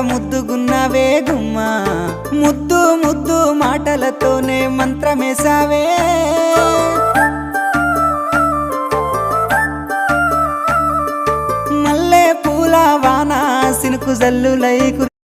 ముద్దుగున్నావే గుమ్మా ముద్దు ముద్దు మాటలతోనే మంత్రమేసావే మల్లె పూల వాన సినుకు జల్లులై